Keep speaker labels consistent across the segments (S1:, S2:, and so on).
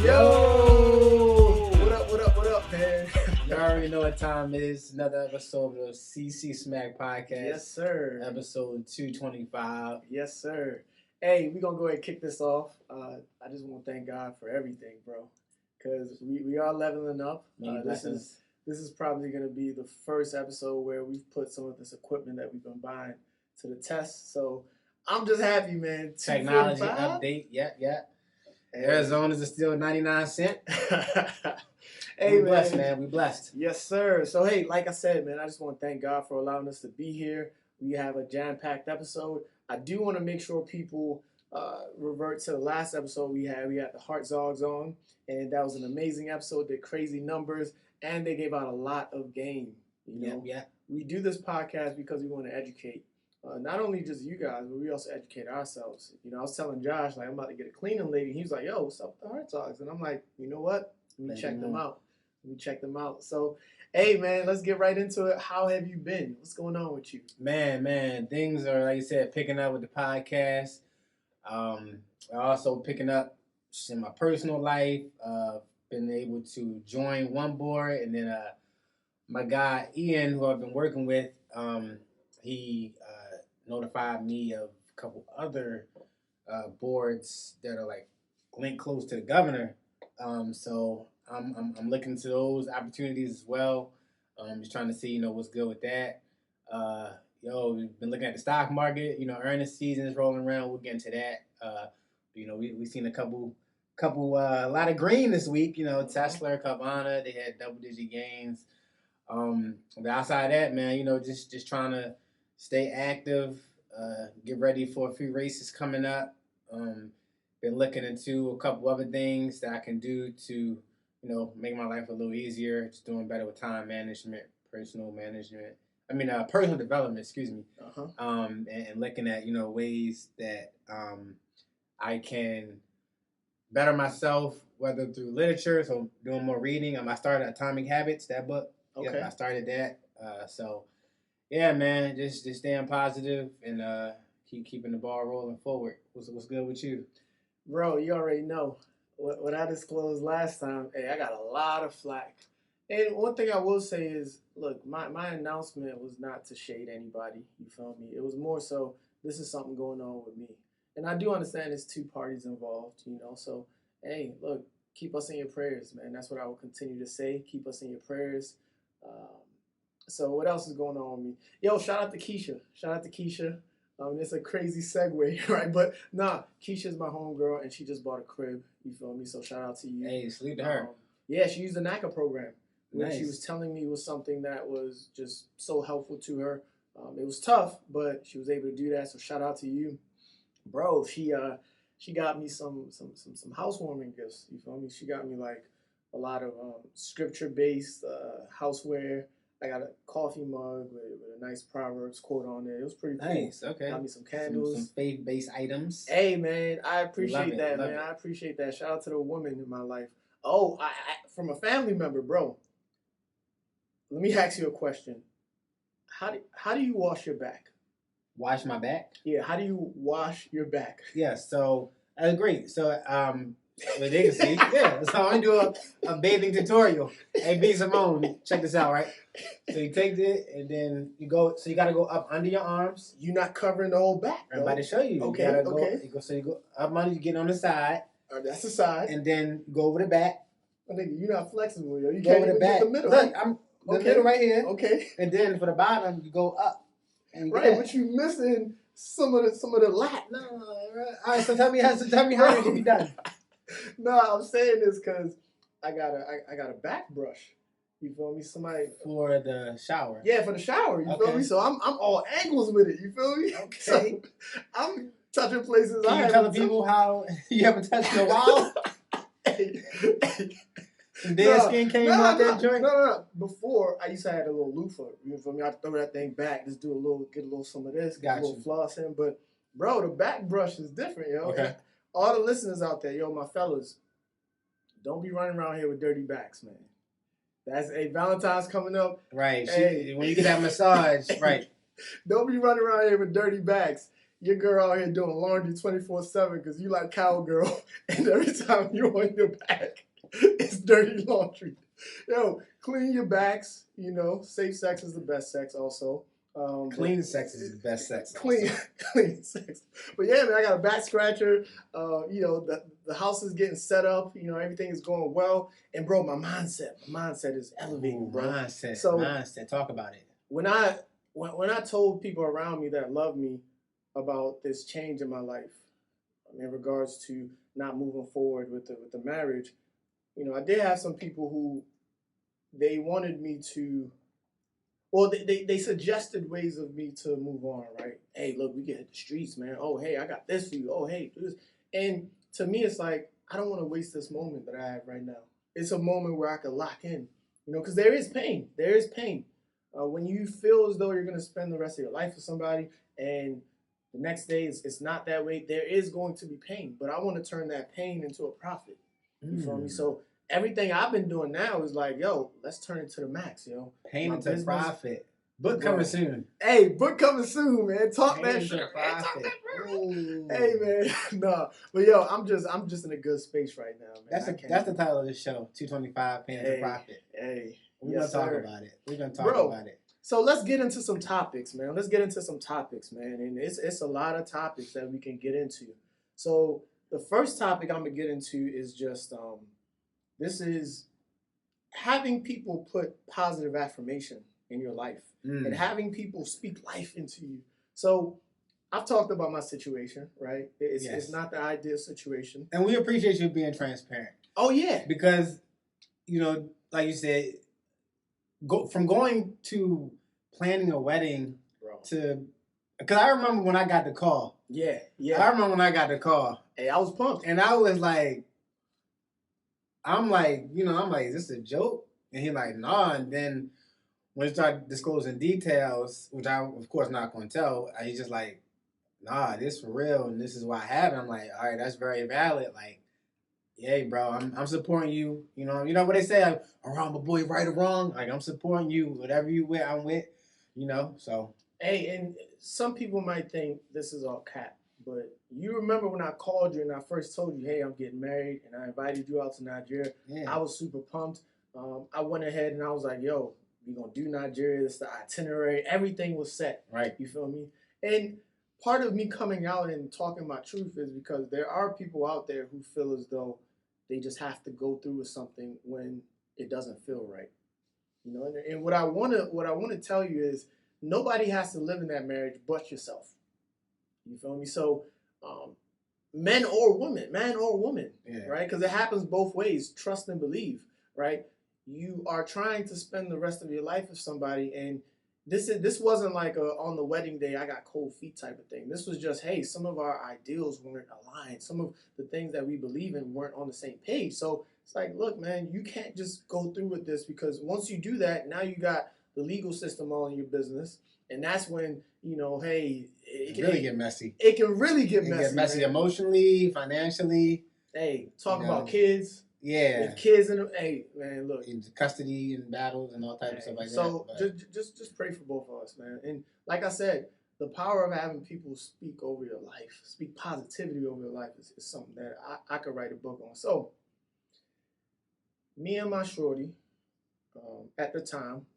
S1: Yo! What up, man?
S2: You already know what time it is. Another episode of CC Smack Podcast.
S1: Yes, sir.
S2: Episode 225.
S1: Yes, sir. Hey, we're going to go ahead and kick this off. I just want to thank God for everything, bro. Because we are leveling up. This is probably going to be the first episode where we've put some of this equipment that we've been buying to the test. So I'm just happy, man.
S2: Technology update. Yeah. Arizona's is still 99 cents.
S1: Hey,
S2: we blessed, man. We blessed.
S1: Yes, sir. So, hey, like I said, man, I just want to thank God for allowing us to be here. We have a jam-packed episode. I do want to make sure people revert to the last episode we had. We had the Heart Zogs on, and that was an amazing episode. Did crazy numbers, and they gave out a lot of game. You know?
S2: Yeah.
S1: We do this podcast because we want to educate. Not only just you guys, but we also educate ourselves. You know, I was telling Josh, like, I'm about to get a cleaning lady. He was like, yo, what's up with the Heart Zogs? And I'm like, you know what? Let me check them out. So, hey, man, let's get right into it. How have you been? What's going on with you?
S2: Man, things are, like you said, picking up with the podcast. Also picking up in my personal life. Been able to join one board, and then my guy Ian, who I've been working with, he notified me of a couple other boards that are like linked close to the governor. So I'm looking into those opportunities as well. Just trying to see, what's good with that. We've been looking at the stock market. Earnings season is rolling around. We'll get into that. We've seen a lot of green this week. Tesla, Carvana, they had double-digit gains. But outside of that, man, just trying to stay active, get ready for a few races coming up. Been looking into a couple other things that I can do to, make my life a little easier. Just doing better with time management, personal development, excuse me. And looking at, ways that I can better myself, whether through literature, so doing more reading. I started Atomic Habits, that book.
S1: Okay.
S2: Yep, I started that. Yeah, man, just staying positive and keeping the ball rolling forward. What's good with you?
S1: Bro, you already know. What I disclosed last time, hey, I got a lot of flack. And one thing I will say is, look, my announcement was not to shade anybody, you feel me? It was more so, this is something going on with me. And I do understand there's two parties involved, so, hey, look, keep us in your prayers, man. That's what I will continue to say. Keep us in your prayers. So what else is going on with me? Yo, shout out to Keisha. It's a crazy segue, right? But nah, Keisha's my homegirl, and she just bought a crib. You feel me? So shout out to you.
S2: Hey, salute to her.
S1: Yeah, she used the NACA program. Which
S2: Nice.
S1: she was telling me was something that was just so helpful to her. It was tough, but she was able to do that. So shout out to you, bro. She got me some housewarming gifts. You feel me? She got me like a lot of scripture-based houseware. I got a coffee mug with a nice Proverbs quote on it. It was pretty cool.
S2: Nice, okay.
S1: Got me some candles.
S2: Some faith-based items.
S1: Hey, man, I appreciate that,
S2: love
S1: man.
S2: it.
S1: I appreciate that. Shout out to the woman in my life. Oh, I from a family member, bro. Let me ask you a question. How do you wash your back?
S2: Wash my back?
S1: Yeah, how do you wash your back?
S2: Yeah, so I agree. So well, they can see. Yeah, so I'm gonna do a bathing tutorial. Hey, B Simone, check this out, right? So you take it and then you go. So you gotta go up under your arms.
S1: You're not covering the whole back.
S2: I'm about to show you.
S1: Okay,
S2: You gotta
S1: okay.
S2: So you go up under. You get on the side,
S1: That's the side.
S2: and then you go over the back.
S1: I think you're not flexible, yo. You
S2: Go
S1: can't
S2: over the
S1: even
S2: back.
S1: get the middle.
S2: Look, I'm the middle right here.
S1: Okay.
S2: And then for the bottom, you go up. And
S1: Right, but you missing some of the lat.
S2: No, right. All right. So tell me how it can be done.
S1: No, I'm saying this because I got a back brush. You feel me? Somebody
S2: For the shower.
S1: Yeah, for the shower. You feel
S2: Okay.
S1: me? So I'm all angles with it. You feel me?
S2: Okay.
S1: So I'm touching places.
S2: Can you tell people how you haven't touched in a while? Some dead skin came out that joint?
S1: No. Before, I used to have a little loofah. You feel me? I'd throw that thing back, just get a little some of this, get a little floss in. But, bro, the back brush is different, yo.
S2: Okay.
S1: And all the listeners out there, yo, my fellas, don't be running around here with dirty backs, man. That's Valentine's coming up.
S2: Right.
S1: Hey.
S2: When you get that massage, right.
S1: Don't be running around here with dirty backs. your girl out here doing laundry 24/7 because you like cowgirl, and every time you on your back, it's dirty laundry. Yo, clean your backs. You know, safe sex is the best sex. Also,
S2: Clean sex is the best sex.
S1: clean, clean sex. But yeah, man, I got a back scratcher. You know, the house is getting set up. You know, everything is going well. And bro, my mindset is elevating, bro.
S2: Mindset. Talk about it.
S1: When I told people around me that love me about this change in my life, in regards to not moving forward with the marriage, you know, I did have some people who they wanted me to. Well, they suggested ways of me to move on, right? Hey, look, we get hit the streets, man. Oh, hey, I got this for you. Oh, hey, do this. And to me, it's like, I don't want to waste this moment that I have right now. It's a moment where I could lock in, you know, because there is pain. There is pain. When you feel as though you're going to spend the rest of your life with somebody and the next day it's not that way, there is going to be pain. But I want to turn that pain into a profit. You feel me? So everything I've been doing now is like, yo, let's turn it to the max, yo.
S2: Pain into profit. Book coming soon.
S1: Hey, book coming soon, man. Talk
S2: Pain
S1: that
S2: into
S1: shit.
S2: profit.
S1: Hey, man. No. But yo, I'm just in a good space right now, man.
S2: That's the title of the show. 225 Pain into Profit.
S1: Hey.
S2: We're gonna talk about it. We're gonna talk about it.
S1: So let's get into some topics, man. And it's a lot of topics that we can get into. So the first topic I'm gonna get into is just this is having people put positive affirmation in your life and having people speak life into you. So I've talked about my situation, right? It's not the ideal situation.
S2: And we appreciate you being transparent.
S1: Oh, yeah.
S2: Because, you know, like you said, from going to planning a wedding to... Because I remember when I got the call.
S1: Yeah.
S2: I remember when I got the call.
S1: Hey, I was pumped.
S2: And I was like... I'm like, is this a joke? And he like, nah. And then when he started disclosing details, which I, of course, not going to tell, he's just like, nah, this for real, and this is why I have it. I'm like, all right, that's very valid. Like, yeah, bro, I'm supporting you. You know what they say, like, around my boy, right or wrong. Like, I'm supporting you. Whatever you with, I'm with. You know, so.
S1: Hey, and some people might think this is all cap. But you remember when I called you and I first told you, hey, I'm getting married, and I invited you out to Nigeria. Yeah. I was super pumped. I went ahead and I was like, yo, we're going to do Nigeria. This is the itinerary. Everything was set.
S2: Right.
S1: You feel me? And part of me coming out and talking my truth is because there are people out there who feel as though they just have to go through with something when it doesn't feel right. You know, and what I want to tell you is nobody has to live in that marriage but yourself. You feel me? So, man or woman, yeah. Right? Because it happens both ways. Trust and believe, right? You are trying to spend the rest of your life with somebody, and this wasn't like on the wedding day I got cold feet type of thing. This was just, hey, some of our ideals weren't aligned. Some of the things that we believe in weren't on the same page. So it's like, look, man, you can't just go through with this because once you do that, now you got the legal system all in your business. And that's when, you know, hey,
S2: it can really get messy.
S1: It can really get messy.
S2: Get messy emotionally, financially.
S1: Hey, talk about kids.
S2: Yeah.
S1: If kids in hey, man, look.
S2: In custody and battles and all types of stuff like that.
S1: So just pray for both of us, man. And like I said, the power of having people speak over your life, speak positivity over your life is something that I could write a book on. So me and my shorty, at the time,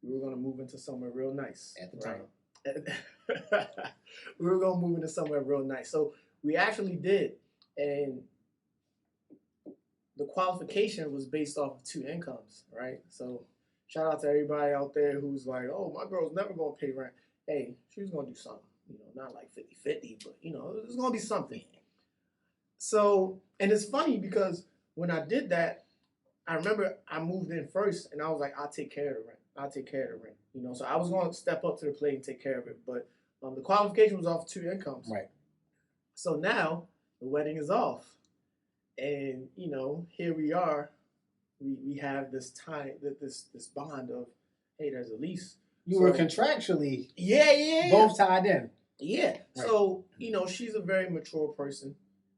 S1: we were going to move into somewhere real nice.
S2: At the time.
S1: We were going to move into somewhere real nice. So we actually did. And the qualification was based off of 2 incomes, right? So shout out to everybody out there who's like, oh, my girl's never going to pay rent. Hey, she was going to do something. You know, not like 50-50, but, you know, there's going to be something. So, and it's funny because when I did that, I remember I moved in first and I was like, I'll take care of the rent. You know, so I was going to step up to the plate and take care of it. But the qualification was off 2 incomes.
S2: Right.
S1: So now the wedding is off. And, you know, here we are. We have this time, this bond of, hey, there's a lease.
S2: You were contractually
S1: yeah.
S2: both tied in.
S1: Yeah. Right. So, you know, she's a very mature person.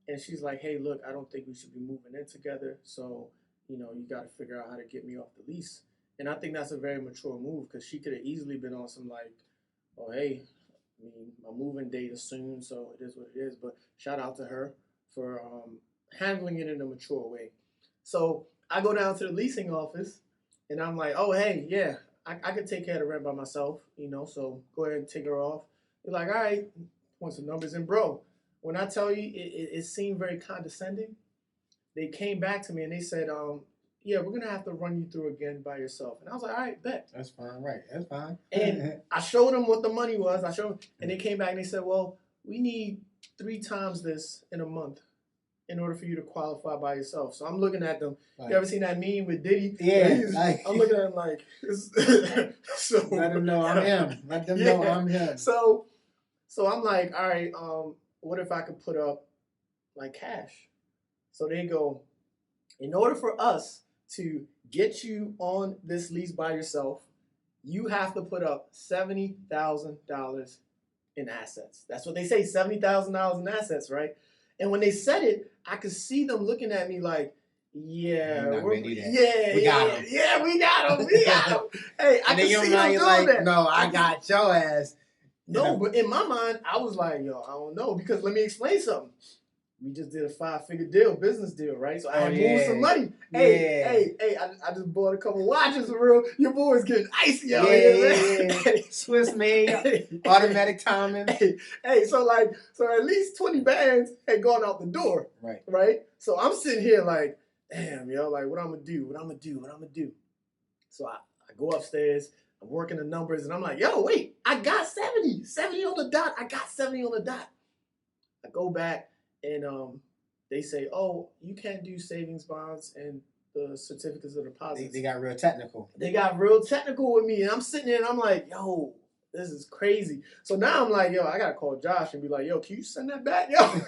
S1: And she's like, hey, look, I don't think we should be moving in together. So, you know, you got to figure out how to get me off the lease. And I think that's a very mature move because she could have easily been on some like, oh, hey, I mean, my moving date is soon, so it is what it is. But shout out to her for handling it in a mature way. So I go down to the leasing office, and I'm like, oh hey, yeah, I could take care of the rent by myself, So go ahead and take her off. They're like, all right, want some numbers, and bro, when I tell you, it seemed very condescending. They came back to me and they said, yeah, we're gonna have to run you through again by yourself. And I was like, all right, bet.
S2: That's fine, right? That's fine.
S1: And I showed them what the money was. I showed them, and they came back and they said, well, we need 3 times this in a month in order for you to qualify by yourself. So I'm looking at them.
S2: Like,
S1: you ever seen that meme with Diddy?
S2: Yeah.
S1: I'm looking at him like,
S2: so let them know I'm him. Let them know I'm him.
S1: So I'm like, all right, what if I could put up like cash? So they go, in order for us to get you on this lease by yourself, you have to put up $70,000 in assets. That's what they say, $70,000 in assets, right? And when they said it, I could see them looking at me like, yeah, we got him. Yeah, we got him. We got him. Hey, I can see them doing that.
S2: No, I got your ass.
S1: No, but in my mind, I was like, yo, I don't know, because let me explain something. We just did a 5-figure deal, business deal, right? So I had moved some money. Hey, I just bought a couple watches for real. Your boy's getting icy out here, man.
S2: Swiss made, automatic timing.
S1: So at least 20 bands had gone out the door. Right? So I'm sitting here like, damn, yo, like what I'm gonna do. So I go upstairs, I'm working the numbers, and I'm like, yo, wait, I got 70 on the dot. I go back. And they say, oh, you can't do savings bonds and the certificates of deposit.
S2: They got real technical.
S1: They got real technical with me. And I'm sitting there and I'm like, yo, this is crazy. So now I'm like, yo, I got to call Josh and be like, yo, can you send that back? Yo,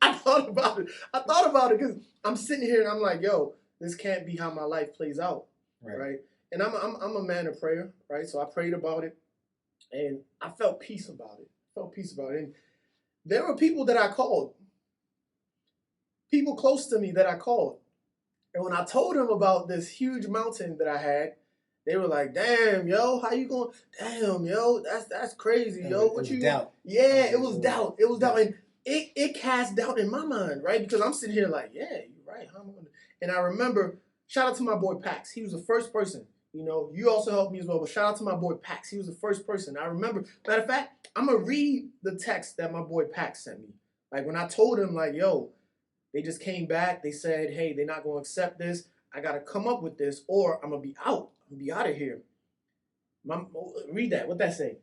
S1: I thought about it because I'm sitting here and I'm like, yo, this can't be how my life plays out. Right? And I'm a man of prayer, right? So I prayed about it and I felt peace about it. And there were people that I called. People close to me that I called. And when I told them about this huge mountain that I had, they were like, damn, yo, how you going? Damn, yo, that's crazy, yo. What you
S2: doubt.
S1: Yeah, it was doubt. It was doubt. And it cast doubt in my mind, right? Because I'm sitting here like, yeah, you're right. And I remember, shout out to my boy Pax. He was the first person. You also helped me as well, but shout out to my boy Pax. He was the first person. I remember, matter of fact, I'm going to read the text that my boy Pax sent me. Like when I told him like, yo, they just came back. They said, hey, they're not going to accept this. I got to come up with this or I'm going to be out. I'm going to be out of here. Read that. What that say?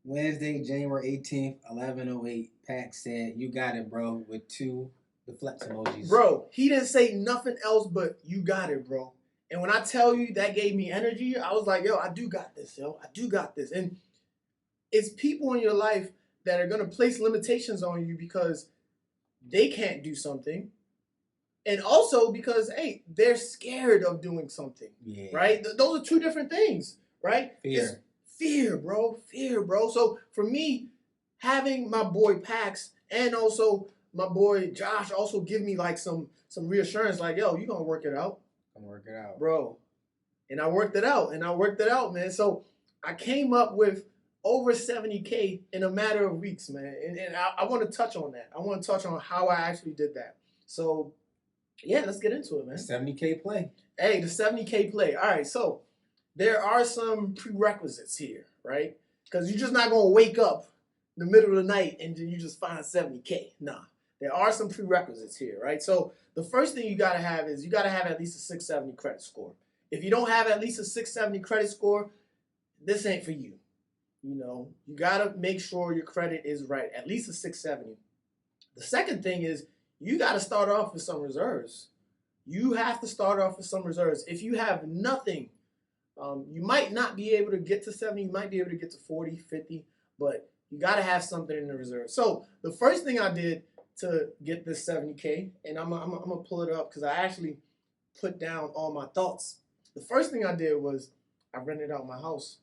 S2: Wednesday, January 18th, 11:08. Pax said, you got it, bro, with 2 deflex emojis.
S1: Bro, he didn't say nothing else but you got it, bro. And when I tell you that gave me energy, I was like, yo, I do got this, yo. I do got this. And it's people in your life that are going to place limitations on you because they can't do something. And also because, hey, they're scared of doing something, right? Those are 2 different things, right? Fear, bro. So for me, having my boy Pax and also my boy Josh also give me like some reassurance, like, yo, you going to work it out. Bro. And I worked it out, man. So I came up with over 70K in a matter of weeks, man. And I want to touch on that. I want to touch on how I actually did that. So, yeah, let's get into it, man.
S2: 70K play.
S1: Hey, the 70K play. All right, so there are some prerequisites here, right? Because you're just not going to wake up in the middle of the night and then you just find 70K. Nah, there are some prerequisites here, right? So the first thing you got to have is you got to have at least a 670 credit score. If you don't have at least a 670 credit score, this ain't for you. You got to make sure your credit is right, at least a 670. The second thing is you got to start off with some reserves. You have to start off with some reserves. If you have nothing, you might not be able to get to 70. You might be able to get to 40, 50, but you got to have something in the reserve. So the first thing I did to get this 70K, and I'm going to pull it up because I actually put down all my thoughts. The first thing I did was I rented out my house.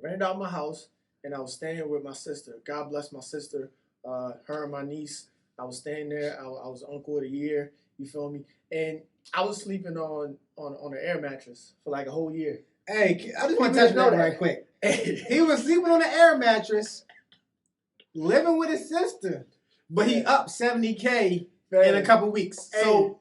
S1: And I was staying with my sister. God bless my sister, her and my niece. I was staying there. I was uncle of the year. You feel me? And I was sleeping on an air mattress for like a whole year.
S2: Hey, I just want to
S1: People
S2: touch
S1: know
S2: on that
S1: that.
S2: right quick.
S1: Hey,
S2: He was sleeping on an air mattress, living with his sister, but he
S1: Yeah.
S2: up 70K
S1: man.
S2: in a couple weeks.
S1: Hey.
S2: So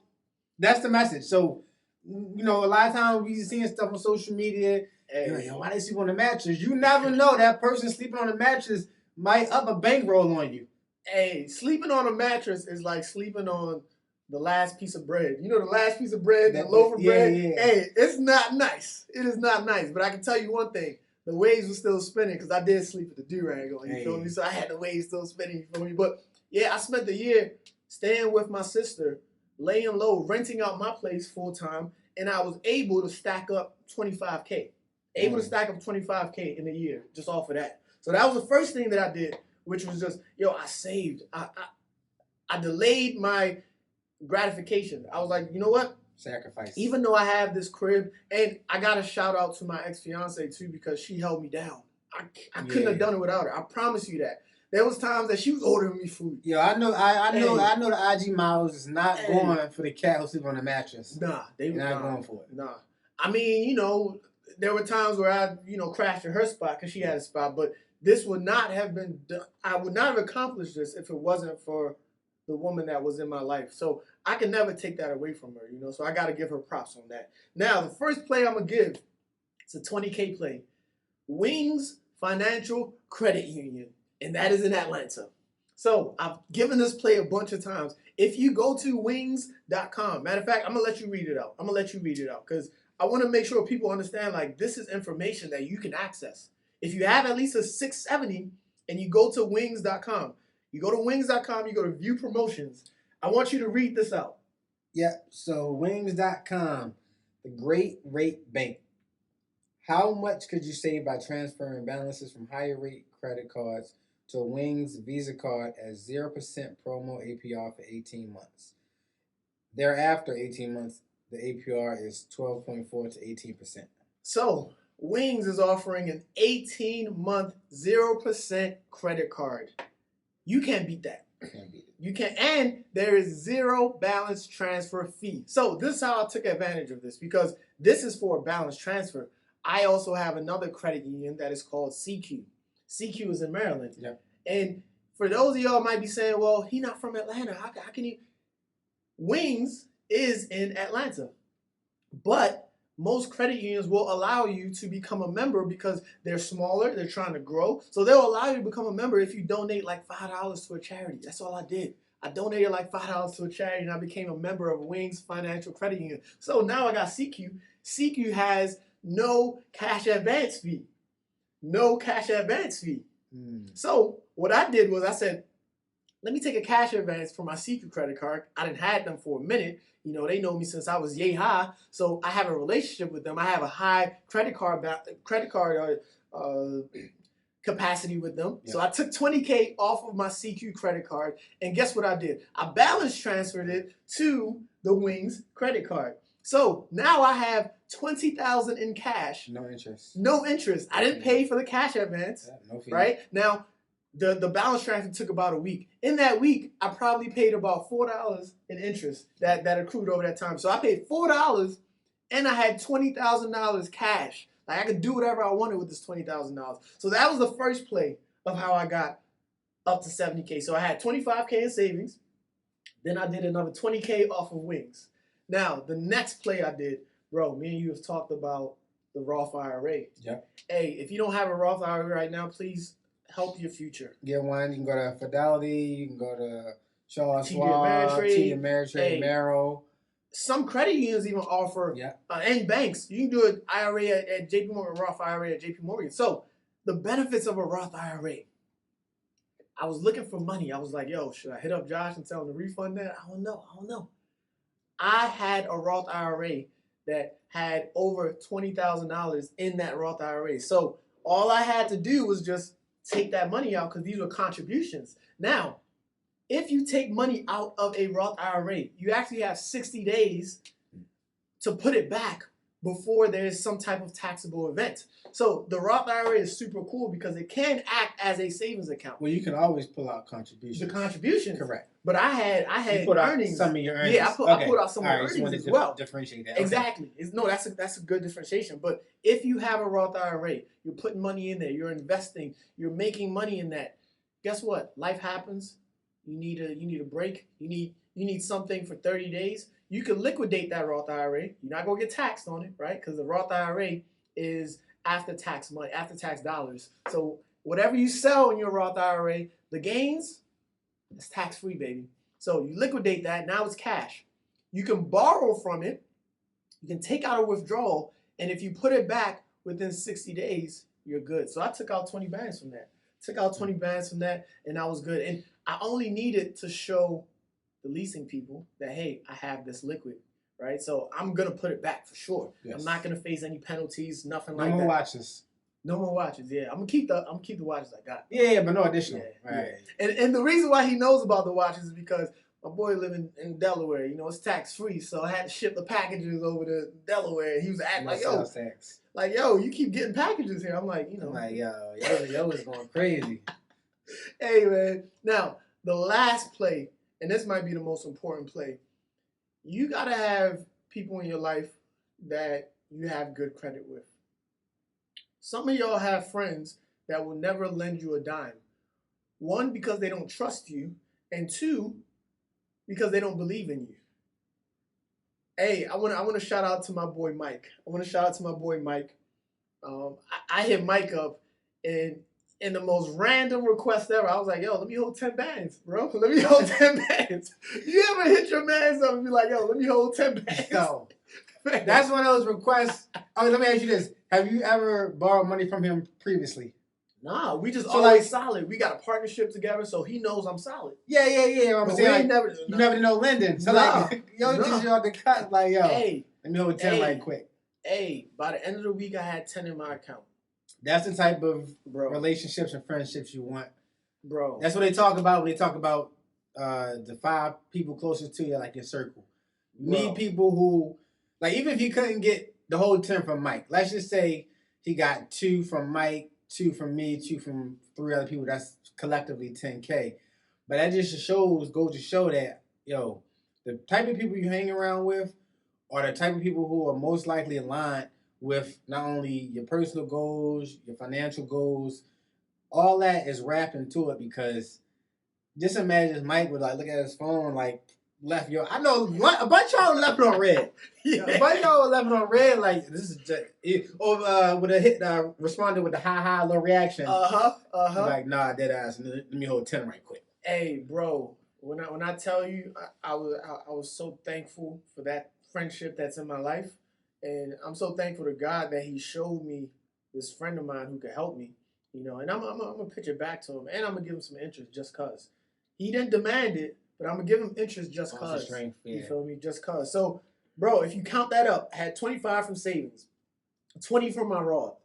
S2: that's the message. So, you know, a lot of times we seeing stuff on social media. You're like, yo, why they sleep on the mattress? You never know. That person sleeping on the mattress might up a bankroll on you.
S1: Hey, sleeping on a mattress is like sleeping on the last piece of bread. You know, the last piece of bread, the loaf of bread.
S2: Yeah.
S1: Hey, it's not nice. It is not nice. But I can tell you one thing: the waves were still spinning because I did sleep with the do-rag on. You feel me? So I had the waves still spinning. You feel me? But yeah, I spent the year staying with my sister, laying low, renting out my place full time, and I was able to stack up 25K. Able to stack up 25K in a year just off of that. So that was the first thing that I did, which was just, I saved. I delayed my gratification. I was like, you know what?
S2: Sacrifice.
S1: Even though I have this crib, and I got to shout out to my ex-fiance too, because she held me down. I couldn't have done it without her. I promise you that. There was times that she was ordering me food.
S2: Yo, I know the IG models is not going for the cat who sleep on the mattress.
S1: Nah, they were
S2: not going for it.
S1: Nah. I mean, there were times where I, crashed in her spot because she had a spot, but this would not have been done. I would not have accomplished this if it wasn't for the woman that was in my life. So I can never take that away from her, so I got to give her props on that. Now, the first play I'm going to give, it's a 20K play. Wings Financial Credit Union, and that is in Atlanta. So I've given this play a bunch of times. If you go to wings.com, matter of fact, I'm going to let you read it out. Because I want to make sure people understand, like, this is information that you can access. If you have at least a 670 and you go to wings.com, you go to view promotions, I want you to read this out.
S2: Yeah, so wings.com, the Great Rate Bank. How much could you save by transferring balances from higher rate credit cards to a Wings Visa card at 0% promo APR for 18 months? Thereafter 18 months, the APR is 12.4 to 18%.
S1: So Wings is offering an 18-month 0% credit card. You can't beat that. You can't, and there is zero balance transfer fee. So this is how I took advantage of this, because this is for a balance transfer. I also have another credit union that is called CQ. CQ is in Maryland.
S2: Yeah.
S1: And for those of y'all might be saying, well, he's not from Atlanta. How can he? Wings is in Atlanta. But most credit unions will allow you to become a member because they're smaller, they're trying to grow. So they'll allow you to become a member if you donate like $5 to a charity. That's all I did. I donated like $5 to a charity and I became a member of Wings Financial Credit Union. So now I got CQ. CQ has no cash advance fee. No cash advance fee. So what I did was I said, let me take a cash advance for my CQ credit card. I done had them for a minute. They know me since I was yay high, so I have a relationship with them. I have a high credit card capacity with them. Yeah. So I took 20K off of my CQ credit card, and guess what I did? I balance transferred it to the Wings credit card. So now I have $20,000 in cash.
S2: No interest.
S1: No interest. I didn't pay for the cash advance.
S2: Yeah, no fee.
S1: Right? Now, the balance transfer took about a week. In that week, I probably paid about $4 in interest that accrued over that time. So I paid $4 and I had $20,000 cash. Like I could do whatever I wanted with this $20,000. So that was the first play of how I got up to 70K. So I had 25K in savings. Then I did another 20K off of Wings. Now, the next play I did, bro, me and you have talked about the Roth IRA.
S2: Yeah.
S1: Hey, if you don't have a Roth IRA right now, please help your future.
S2: Get one. You can go to Fidelity. You can go to Charles
S1: TD
S2: Schwab,
S1: Ameritrade,
S2: TD Ameritrade, Merrill.
S1: Some credit unions even offer, and banks. You can do an IRA at JP Morgan, Roth IRA at JP Morgan. So the benefits of a Roth IRA. I was looking for money. I was like, yo, should I hit up Josh and tell him to refund that? I don't know. I had a Roth IRA that had over $20,000 in that Roth IRA. So all I had to do was just take that money out because these were contributions. Now, if you take money out of a Roth IRA, you actually have 60 days to put it back before there's some type of taxable event. So the Roth IRA is super cool because it can act as a savings account.
S2: Well, you can always pull out contributions.
S1: The contributions.
S2: Correct.
S1: But I had
S2: You put out
S1: earnings.
S2: some of your earnings.
S1: Yeah, I put out some of my
S2: Just
S1: earnings
S2: wanted
S1: as
S2: to
S1: well.
S2: differentiate that. Okay.
S1: Exactly. That's a good differentiation. But if you have a Roth IRA, you're putting money in there, you're investing, you're making money in that. Guess what? Life happens. You need a break. You need something for 30 days. You can liquidate that Roth IRA. You're not gonna get taxed on it, right? Because the Roth IRA is after tax money, after tax dollars. So whatever you sell in your Roth IRA, the gains, it's tax free, baby. So you liquidate that. Now it's cash. You can borrow from it. You can take out a withdrawal, and if you put it back within 60 days, you're good. So I took out 20 bands from that. Took out 20 bands from that, and I was good. And I only needed to show the leasing people that, hey, I have this liquid, right? So I'm gonna put it back for sure. Yes. I'm not gonna face any penalties, nothing like that.
S2: No more watches.
S1: No more watches. Yeah, I'm gonna keep the watches I got.
S2: Yeah, but no additional.
S1: Yeah, right. Yeah. And the reason why he knows about the watches is because my boy living in Delaware. You know, it's tax free, so I had to ship the packages over to Delaware. He was acting like, yo, you keep getting packages here. I'm like,
S2: I'm like, yo is going crazy.
S1: Hey man, now the last play, and this might be the most important play. You gotta have people in your life that you have good credit with. Some of y'all have friends that will never lend you a dime. One, because they don't trust you, and two, because they don't believe in you. Hey, I want to shout out to my boy Mike. I hit Mike up in the most random request ever. I was like, yo, let me hold 10 bands, bro. Let me hold 10 bands. You ever hit your mans up and be like, yo, let me hold 10 bands?
S2: Yo, that's one of those requests. Let me ask you this. Have you ever borrowed money from him previously?
S1: Nah, we just always solid. We got a partnership together, so he knows I'm solid.
S2: Yeah. I'm saying, you never did no lending. So just on the cut, like, yo,
S1: hey,
S2: let me hold 10 right quick.
S1: Hey, by the end of the week, I had 10 in my account.
S2: That's the type of relationships and friendships you want.
S1: Bro.
S2: That's what they talk about when they talk about the 5 people closest to you, like your circle. You need people who, like, even if you couldn't get the whole 10 from Mike, let's just say he got 2 from Mike, 2 from me, 2 from 3 other people. That's collectively 10K. But that just goes to show that, yo, the type of people you hang around with are the type of people who are most likely aligned with not only your personal goals, your financial goals. All that is wrapped into it, because just imagine Mike would like look at his phone like left your. I know a bunch of y'all left it on red. Yeah. A bunch of y'all left it on red like this is just with a hit responded with the ha little reaction. Like nah, dead ass. Let me hold 10 right quick.
S1: Hey, bro, when I tell you, I was so thankful for that friendship that's in my life, and I'm so thankful to God that He showed me this friend of mine who could help me. You know, and I'm gonna pitch it back to him, and I'm gonna give him some interest just cause. He didn't demand it, but I'm gonna give him interest just cause. You feel me? Just cause. So, bro, if you count that up, I had 25 from savings, 20 from my Roth,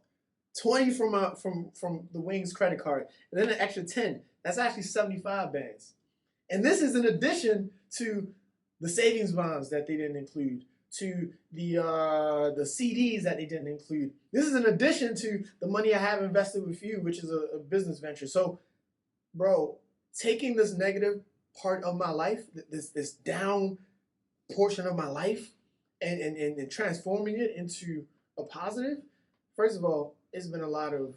S1: 20 from the Wings credit card, and then an extra 10. That's actually 75 bands. And this is in addition to the savings bonds that they didn't include, to the CDs that they didn't include. This is in addition to the money I have invested with you, which is a business venture. So, bro, taking this negative part of my life, this down portion of my life, and transforming it into a positive, first of all, it's been a lot of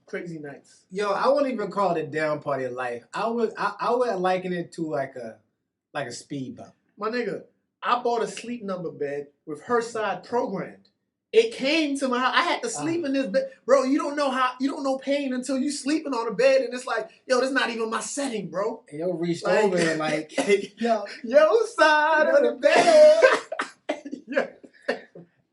S1: crazy nights.
S2: Yo, I wouldn't even call it a down part of life. I would liken it to like a speed bump.
S1: My nigga, I bought a sleep number bed with her side programmed. It came to my house. I had to sleep in this bed. Bro, you don't know pain until you sleeping on a bed and it's like, yo, that's not even my setting, bro.
S2: And yo reached over and like,
S1: yo side of the bed. Yeah.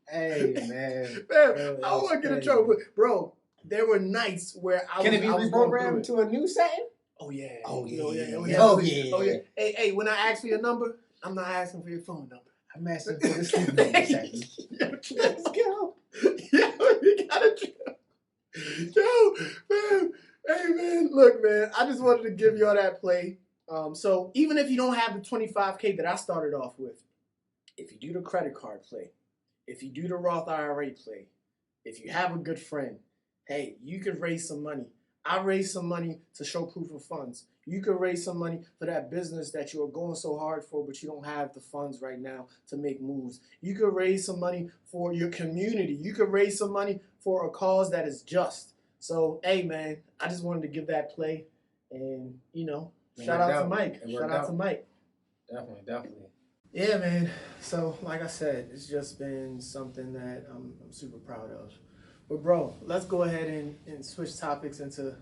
S2: Hey, man.
S1: I don't want to get in trouble. But, bro, there were nights where I was...
S2: Can it be reprogrammed to a new setting?
S1: Oh, yeah.
S2: Oh, yeah.
S1: Hey, when I ask for your number, I'm not asking for your phone number.
S2: I'm asking for the sleep number setting.
S1: Let's go. Yo, you gotta chill. Yo, man. Hey, man. Look, man, I just wanted to give y'all that play. So even if you don't have the 25K that I started off with, if you do the credit card play, if you do the Roth IRA play, if you have a good friend, hey, you can raise some money. I raised some money to show proof of funds. You could raise some money for that business that you are going so hard for, but you don't have the funds right now to make moves. You could raise some money for your community. You could raise some money for a cause that is just. So, hey, man, I just wanted to give that play. And, shout out to Mike. Shout out to Mike.
S2: Definitely.
S1: Yeah, man. So, like I said, it's just been something that I'm super proud of. But, bro, let's go ahead and switch topics into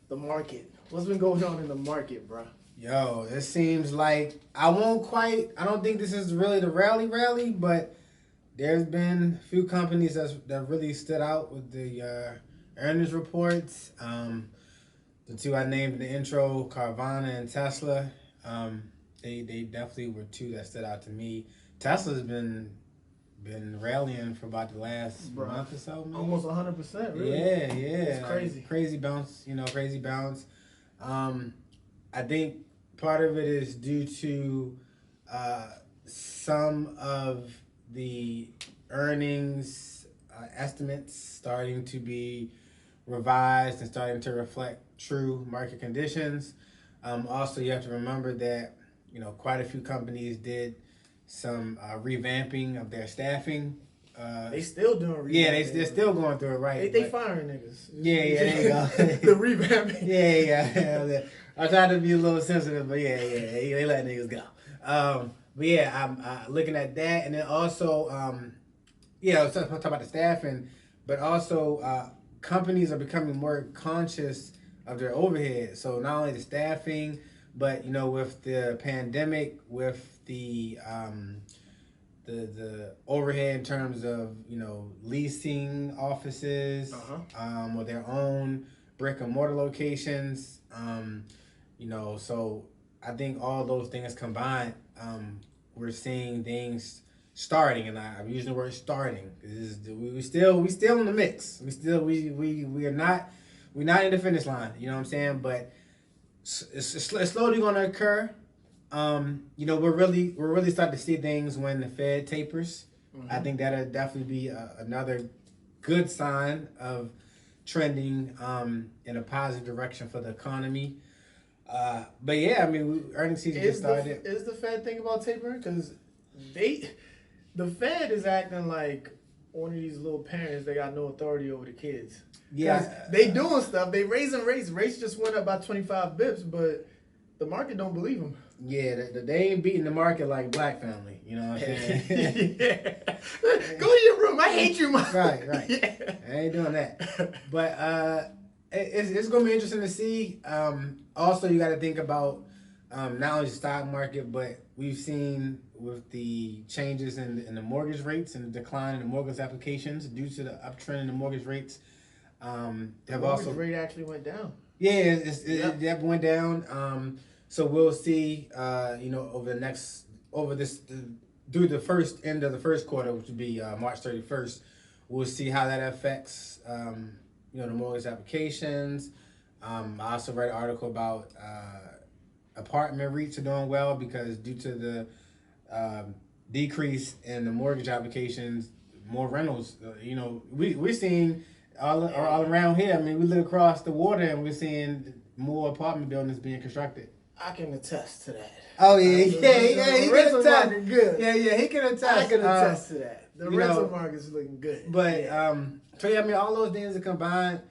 S1: the market. What's been going on in the market, bro?
S2: Yo, it seems like I don't think this is really the rally, but there's been a few companies that really stood out with the earnings reports. The two I named in the intro, Carvana and Tesla, they definitely were two that stood out to me. Tesla's been rallying for about the last month or so, man.
S1: Almost 100%, really.
S2: Yeah.
S1: It's crazy.
S2: Crazy bounce, crazy bounce. I think part of it is due to some of the earnings estimates starting to be revised and starting to reflect true market conditions. Also, you have to remember that, quite a few companies did some revamping of their staffing.
S1: They still doing revamping.
S2: Yeah, they're still going through it, right?
S1: They firing niggas.
S2: Yeah, there you go.
S1: The revamping.
S2: Yeah. I try to be a little sensitive, but yeah, they let niggas go. But yeah, I'm looking at that, and then also, let's talk about the staffing, but also companies are becoming more conscious of their overhead. So not only the staffing, but with the pandemic, with the overhead in terms of leasing offices, or their own brick and mortar locations, so I think all those things combined, we're seeing things starting, and I'm using the word starting. We still in the mix. We're not in the finish line. You know what I'm saying? But it's slowly going to occur. We're really starting to see things when the Fed tapers. I think that'll definitely be another good sign of trending in a positive direction for the economy. But yeah, I mean, earnings season just started.
S1: Is the Fed thinking about tapering? Because the Fed is acting like one of these little parents that got no authority over the kids.
S2: Yeah,
S1: they doing stuff. They raising rates. Rates just went up by 25 bips, but the market don't believe them.
S2: Yeah, they ain't beating the market like Black Family. You know what I'm saying?
S1: Yeah. Go to your room. I hate you, Mom.
S2: Right.
S1: Yeah.
S2: I ain't doing that. But it's going to be interesting to see. Also, you got to think about not only the stock market, but we've seen with the changes in the mortgage rates and the decline in the mortgage applications due to the uptrend in the mortgage rates.
S1: The mortgage rate actually went down.
S2: Yeah, it went down. So we'll see, over through the first end of the first quarter, which would be March 31st, we'll see how that affects, the mortgage applications. I also read an article about apartment REITs are doing well because due to the decrease in the mortgage applications, more rentals. We're seeing all around here. I mean, we look across the water and we're seeing more apartment buildings being constructed.
S1: I can attest to that.
S2: Oh yeah, he can attest.
S1: Good.
S2: Yeah, he can attest.
S1: I can attest to that. The rental market's looking good.
S2: But so yeah, I mean, all those things are combined.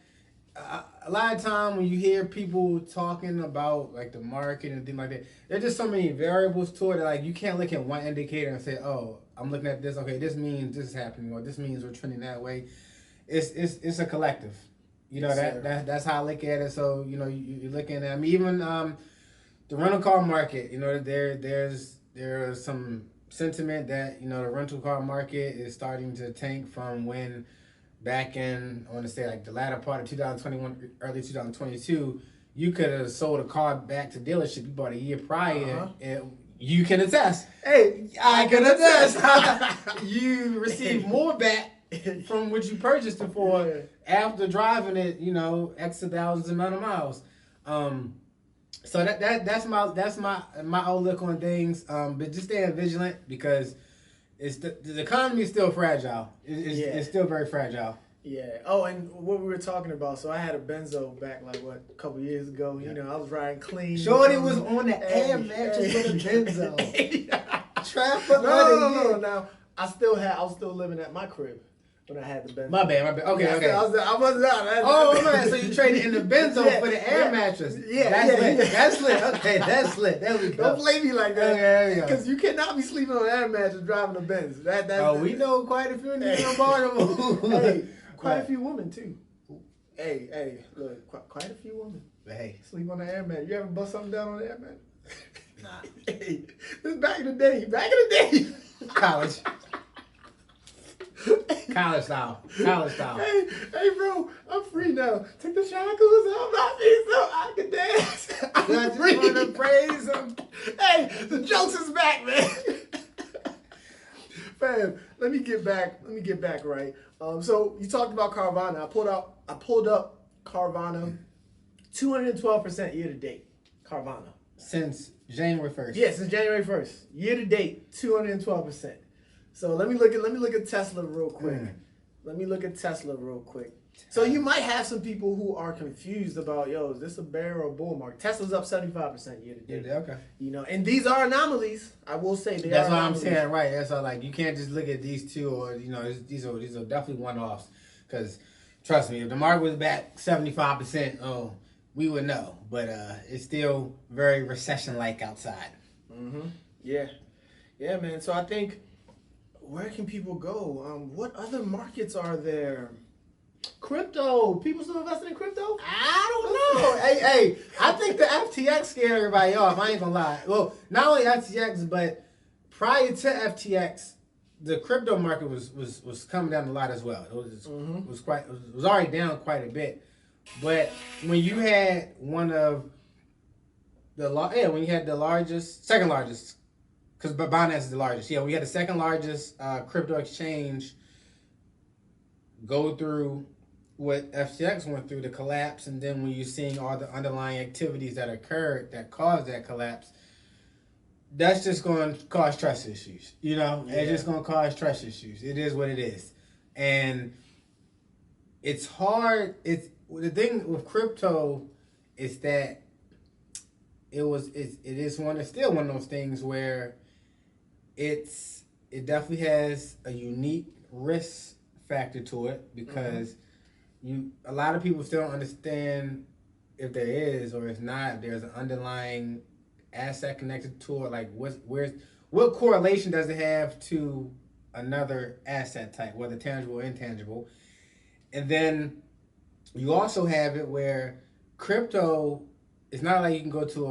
S2: A lot of time when you hear people talking about like the market and things like that, there's just so many variables to it that like you can't look at one indicator and say, oh, I'm looking at this. Okay, this means this is happening, or this means we're trending that way. It's a collective. That's how I look at it. So you're looking at. I mean, even the rental car market. There's some sentiment that the rental car market is starting to tank from when. Back in, I want to say like the latter part of 2021, early 2022, you could have sold a car back to dealership you bought a year prior, and you can attest.
S1: Hey,
S2: I can attest. You received more back from what you purchased it for after driving it, X thousands amount of miles. So that's my outlook on things. But just staying vigilant because. The economy is still fragile. It's still very fragile.
S1: Yeah. Oh, and what we were talking about. So I had a Benzo back like what a couple years ago. You know, I was riding clean.
S2: Shorty was on the air mattress with a Benzo. Trapper.
S1: No. Now I was still living at my crib when I had the Benzo.
S2: My bad. Okay.
S1: I wasn't out.
S2: Oh man, so you traded in the Benzo for the air mattress? That's lit. That's lit. Okay, that's lit. There we go.
S1: Don't play me like that.
S2: Okay, there we go.
S1: Because you cannot be sleeping on an air mattress driving a Benz.
S2: We know quite a few niggas in Baltimore.
S1: Hey, quite a few women too. Hey, look, quite a few women.
S2: Hey,
S1: sleep on the air mattress. You ever bust something down on the air mattress?
S2: Nah.
S1: Hey, this is back in the day.
S2: College. College style.
S1: Hey, bro, I'm free now. Take the shackles off my feet so I can dance.
S2: I just want to praise him.
S1: Hey, the jokes is back, man. Fam, let me get back right. So you talked about Carvana. I pulled up Carvana, 212% year to date. Carvana.
S2: Since January 1st.
S1: Yeah, since January 1st. Year to date, 212%. So let me look at Tesla real quick. So you might have some people who are confused about, is this a bear or a bull market? Tesla's up 75% year to date.
S2: Yeah, okay.
S1: And these are anomalies. I will say they
S2: That's
S1: are
S2: what
S1: anomalies.
S2: I'm saying, right? That's all. Like, you can't just look at these two, or these are definitely one-offs. Because trust me, if the market was back 75%, we would know. But it's still very recession-like outside.
S1: Mm-hmm. Yeah, man. So I think, where can people go? What other markets are there? Crypto. People still investing in crypto?
S2: I don't know. hey, I think the FTX scared everybody off. I ain't gonna lie. Well, not only FTX, but prior to FTX, the crypto market was coming down a lot as well. It was already down quite a bit. But when you had second largest, because Binance is the largest. Yeah, we had the second largest crypto exchange go through what FTX went through, the collapse, and then when you're seeing all the underlying activities that occurred that caused that collapse, that's just going to cause trust issues. It's just going to cause trust issues. It is what it is, and it's hard. The thing with crypto is that it's still one of those things where it definitely has a unique risk factor to it, because a lot of people still don't understand if there is or if not, if there's an underlying asset connected to it. Like what correlation does it have to another asset type, whether tangible or intangible? And then you also have it where crypto, it's not like you can go to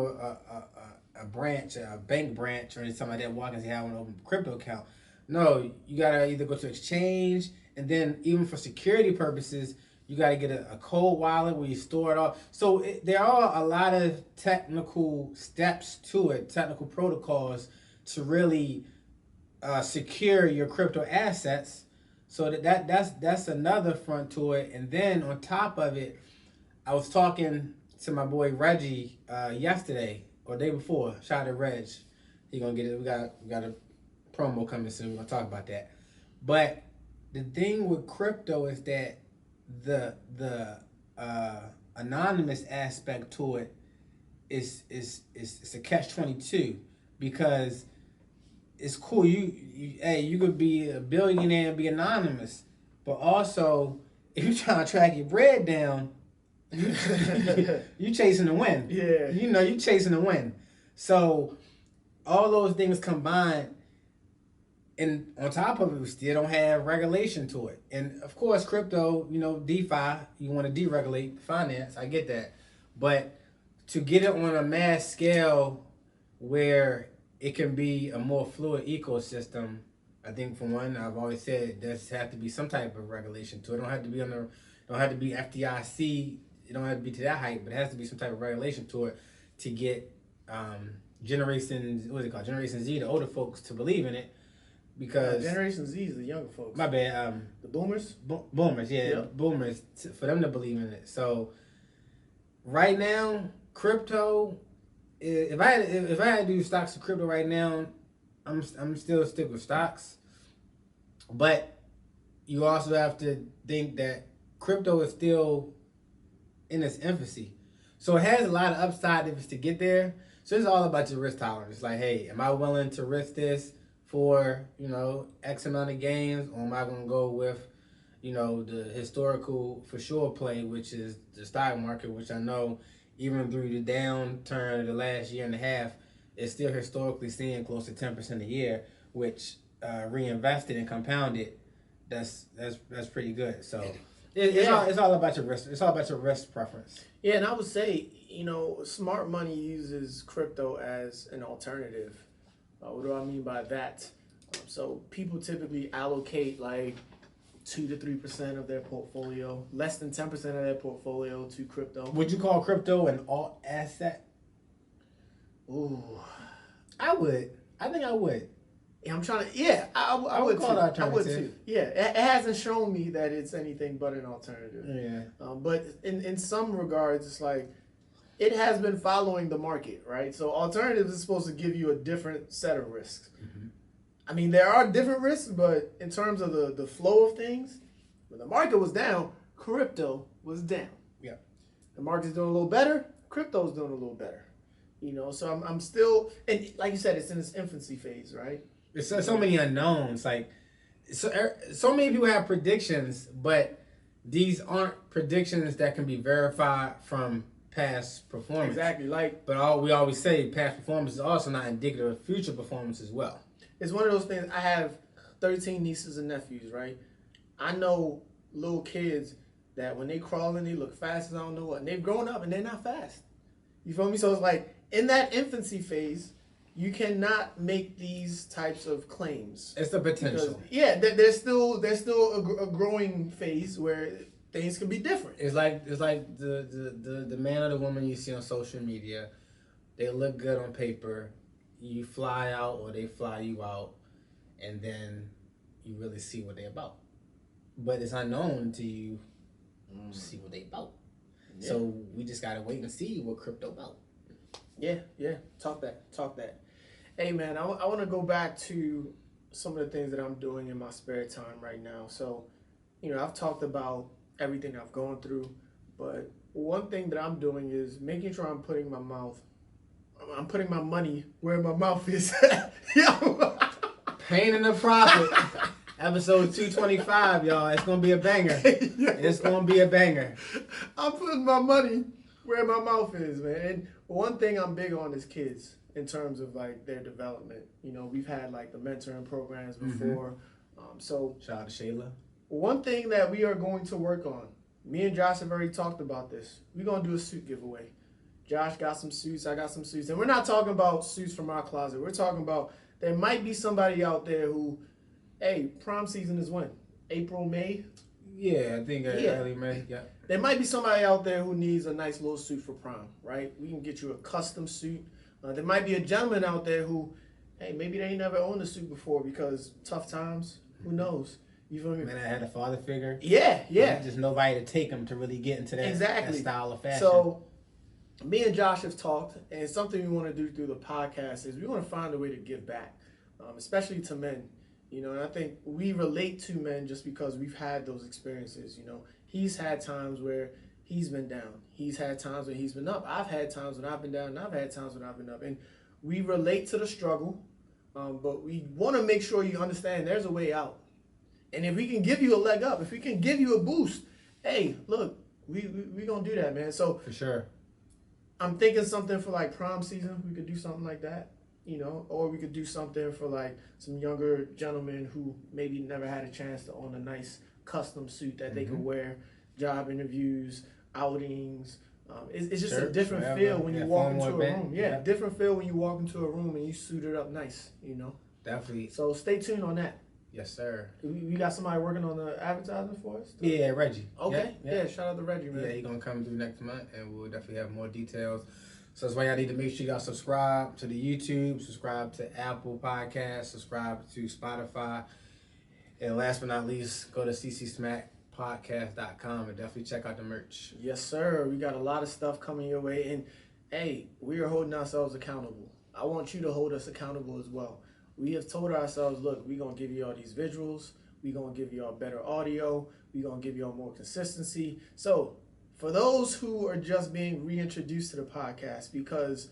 S2: a branch, a bank branch or something like that, walk and say, I want to open a crypto account. No, you gotta either go to exchange, and then even for security purposes, you gotta get a cold wallet where you store it all. So there are a lot of technical steps to it, technical protocols to really secure your crypto assets. So that's another front to it. And then on top of it, I was talking to my boy Reggie yesterday or day before. Shout out to Reg. He gonna get it. We got a promo coming soon. We're gonna talk about that. But the thing with crypto is that the anonymous aspect to it is a catch-22, because it's cool. You could be a billionaire and be anonymous, but also if you're trying to track your bread down, you chasing the win.
S1: Yeah.
S2: You chasing the win. So all those things combined, and on top of it, we still don't have regulation to it. And of course, crypto, DeFi, you want to deregulate finance. I get that. But to get it on a mass scale where it can be a more fluid ecosystem, I think for one, I've always said there's have to be some type of regulation to it. It don't have to be FDIC. It don't have to be to that height, but it has to be some type of regulation to it to get Generation Z, the older folks, to believe in it. Because
S1: Generation Z is the younger folks.
S2: My bad.
S1: The boomers?
S2: Boomers, yeah. Yep. Boomers, for them to believe in it. So right now, crypto, if I had to do stocks of crypto right now, I'm still stick with stocks. But you also have to think that crypto is still in its infancy. So it has a lot of upside if it's to get there. So it's all about your risk tolerance. Like, hey, am I willing to risk this for, X amount of gains, or am I going to go with, the historical for sure play, which is the stock market, which I know even through the downturn of the last year and a half, is still historically seeing close to 10% a year, which reinvested and compounded, that's pretty good. So it's all about your risk. It's all about your risk preference.
S1: Yeah, and I would say, smart money uses crypto as an alternative. What do I mean by that? So people typically allocate like 2 to 3% of their portfolio, less than 10% of their portfolio to crypto.
S2: Would you call crypto an alt asset?
S1: Ooh,
S2: I would. I think I would.
S1: Yeah, I'm trying to. Yeah, I would
S2: call
S1: too.
S2: it alternative.
S1: I would too. Yeah, it hasn't shown me that it's anything but an alternative.
S2: Yeah.
S1: But in some regards, it's like it has been following the market, right? So alternatives is supposed to give you a different set of risks.
S2: Mm-hmm.
S1: I mean, there are different risks, but in terms of the flow of things, when the market was down, crypto was down.
S2: Yeah.
S1: The market's doing a little better, crypto's doing a little better. So I'm still, and like you said, it's in its infancy phase, right?
S2: There's so many unknowns. Like, so many people have predictions, but these aren't predictions that can be verified from past performance.
S1: Exactly.
S2: But we always say past performance is also not indicative of future performance as well.
S1: It's one of those things. I have 13 nieces and nephews, right? I know little kids that when they crawl in, they look fast as I don't know what. And they've grown up and they're not fast. You feel me? So it's like in that infancy phase, you cannot make these types of claims.
S2: It's the potential.
S1: Because, there's still a growing phase where things can be different.
S2: It's like the man or the woman you see on social media. They look good on paper. You fly out or they fly you out, and then you really see what they're about. But it's unknown until you see what they about. Yeah. So we just gotta wait and see what crypto about.
S1: Yeah. Talk that. Hey man, I want to go back to some of the things that I'm doing in my spare time right now. So, I've talked about everything I've gone through, but one thing that I'm doing is making sure I'm putting my money where my mouth is.
S2: Pain in the Profit. Episode 225, y'all. It's going to be a banger. It's going to be a banger.
S1: I'm putting my money where my mouth is, man. And one thing I'm big on is kids in terms of like their development. We've had like the mentoring programs before. So
S2: shout out to Shayla.
S1: One thing that we are going to work on, me and Josh have already talked about this. We're going to do a suit giveaway. Josh got some suits, I got some suits. And we're not talking about suits from our closet. We're talking about there might be somebody out there who, hey, prom season is when? April, May?
S2: Yeah, I think early May, yeah.
S1: There might be somebody out there who needs a nice little suit for prom, right? We can get you a custom suit. There might be a gentleman out there who, hey, maybe they ain't never owned a suit before because tough times, who knows? You feel me?
S2: Man, I had a father figure.
S1: Yeah.
S2: Just nobody to take him to really get into that style of fashion. So,
S1: me and Josh have talked, and something we want to do through the podcast is we want to find a way to give back, especially to men. And I think we relate to men just because we've had those experiences. He's had times where he's been down. He's had times when he's been up. I've had times when I've been down, and I've had times when I've been up. And we relate to the struggle, but we want to make sure you understand there's a way out. And if we can give you a leg up, if we can give you a boost, hey, look, we going to do that, man. So
S2: for sure.
S1: I'm thinking something for like prom season. We could do something like that, or we could do something for like some younger gentlemen who maybe never had a chance to own a nice custom suit that they could wear, job interviews, outings. It's just a different feel when you walk into a room. Yeah, different feel when you walk into a room and you suited up nice,
S2: Definitely.
S1: So stay tuned on that.
S2: Yes, sir.
S1: We got somebody working on the advertisement for us?
S2: Yeah, Reggie.
S1: Okay. Yeah, shout out to Reggie, man.
S2: Yeah, he's going to come through next month, and we'll definitely have more details. So that's why y'all need to make sure y'all subscribe to the YouTube, subscribe to Apple Podcasts, subscribe to Spotify. And last but not least, go to ccsmackpodcast.com and definitely check out the merch.
S1: Yes, sir. We got a lot of stuff coming your way. And, hey, we are holding ourselves accountable. I want you to hold us accountable as well. We have told ourselves, look, we're going to give you all these visuals. We're going to give y'all better audio. We're going to give y'all more consistency. So for those who are just being reintroduced to the podcast, because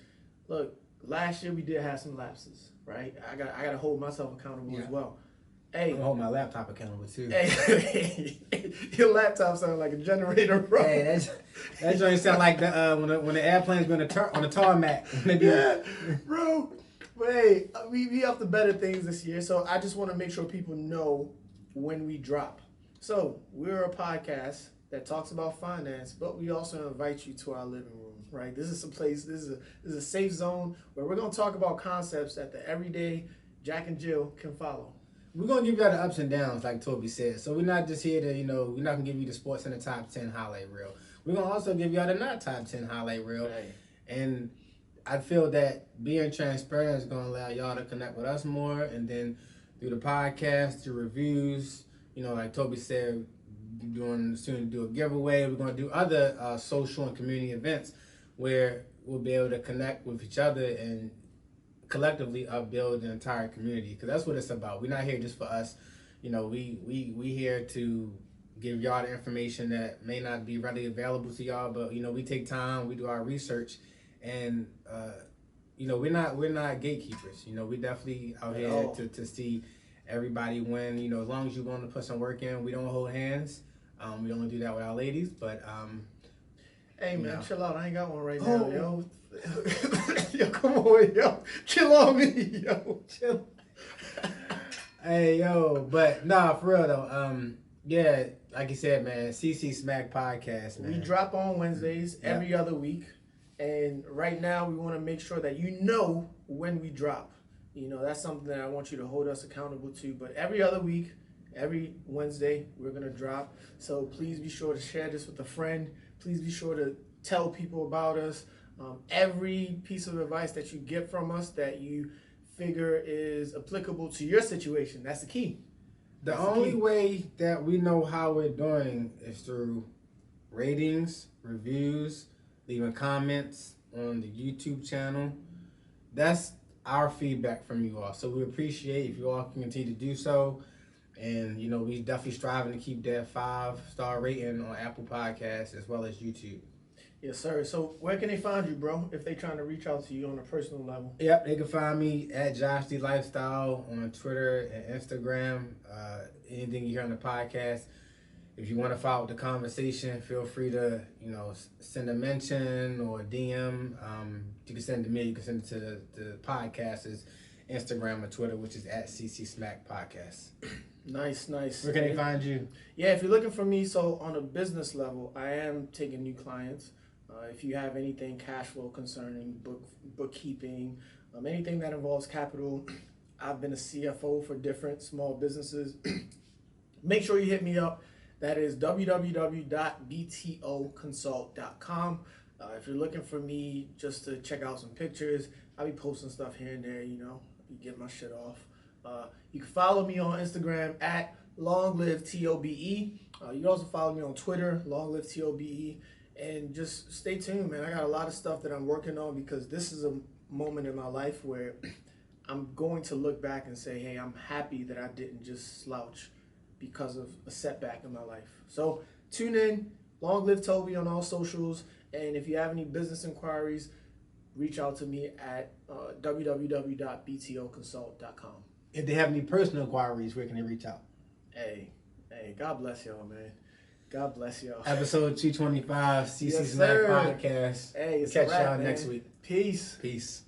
S1: look, last year we did have some lapses, right? I got to hold myself accountable as well. Hey,
S2: I'm hold my laptop accountable too.
S1: Hey, your laptop sounds like a generator, bro.
S2: Hey, that joint sound like when the airplane's been on the tarmac.
S1: Yeah, bro. But hey, we up to better things this year, so I just want to make sure people know when we drop. So we're a podcast that talks about finance, but we also invite you to our living room, right? This is a place. This is a safe zone where we're gonna talk about concepts that the everyday Jack and Jill can follow.
S2: We're going to give y'all the ups and downs, like Toby said. So we're not just here to, we're not going to give you the sports in the top 10 highlight reel. We're going to also give y'all the not top 10 highlight reel.
S1: Right.
S2: And I feel that being transparent is going to allow y'all to connect with us more. And then through the podcast, through reviews, like Toby said, soon to do a giveaway. We're going to do other social and community events where we'll be able to connect with each other and collectively upbuild the entire community, because that's what it's about. We're not here just for us. We here to give y'all the information that may not be readily available to y'all, but we take time, we do our research, and we're not gatekeepers. We definitely out here to see everybody win. As long as you're willing to put some work in, we don't hold hands. We only do that with our ladies, but
S1: hey man, chill out. I ain't got one right now, yo. Yo, come on, yo. Chill on me, yo. Chill.
S2: Hey, yo. But, nah, for real, though. Yeah, like you said, man, CC Smack Podcast, man.
S1: We drop on Wednesdays every other week. And right now, we want to make sure that you know when we drop. That's something that I want you to hold us accountable to. But every other week, every Wednesday, we're going to drop. So please be sure to share this with a friend. Please be sure to tell people about us. Every piece of advice that you get from us that you figure is applicable to your situation, that's the key.
S2: The only way that we know how we're doing is through ratings, reviews, leaving comments on the YouTube channel. That's our feedback from you all. So we appreciate if you all can continue to do so. And, we definitely striving to keep that 5-star rating on Apple Podcasts as well as YouTube.
S1: Yes, sir. So where can they find you, bro, if they're trying to reach out to you on a personal level?
S2: Yep, they can find me at Josh D Lifestyle on Twitter and Instagram. Anything you hear on the podcast, if you want to follow the conversation, feel free to, send a mention or a DM. You can send it to me. You can send it to the podcast's Instagram or Twitter, which is at CC Smack Podcast.
S1: Nice.
S2: Where can they find you?
S1: Yeah, if you're looking for me, so on a business level, I am taking new clients. If you have anything cash flow concerning, bookkeeping, anything that involves capital, I've been a CFO for different small businesses. Make sure you hit me up. That is www.btoconsult.com. If you're looking for me just to check out some pictures, I'll be posting stuff here and there, get my shit off. You can follow me on Instagram at LongLiveTobe. You can also follow me on Twitter, LongLiveTobe. And just stay tuned, man. I got a lot of stuff that I'm working on because this is a moment in my life where I'm going to look back and say, hey, I'm happy that I didn't just slouch because of a setback in my life. So tune in, Long Live Toby on all socials. And if you have any business inquiries, reach out to me at www.btoconsult.com.
S2: If they have any personal inquiries, where can they reach out?
S1: Hey, God bless y'all, man. God bless y'all.
S2: Episode 225, CC
S1: Yes,
S2: Smack
S1: sir.
S2: Podcast.
S1: Hey, it's
S2: Catch
S1: a wrap,
S2: y'all
S1: man.
S2: next week.
S1: Peace.
S2: Peace.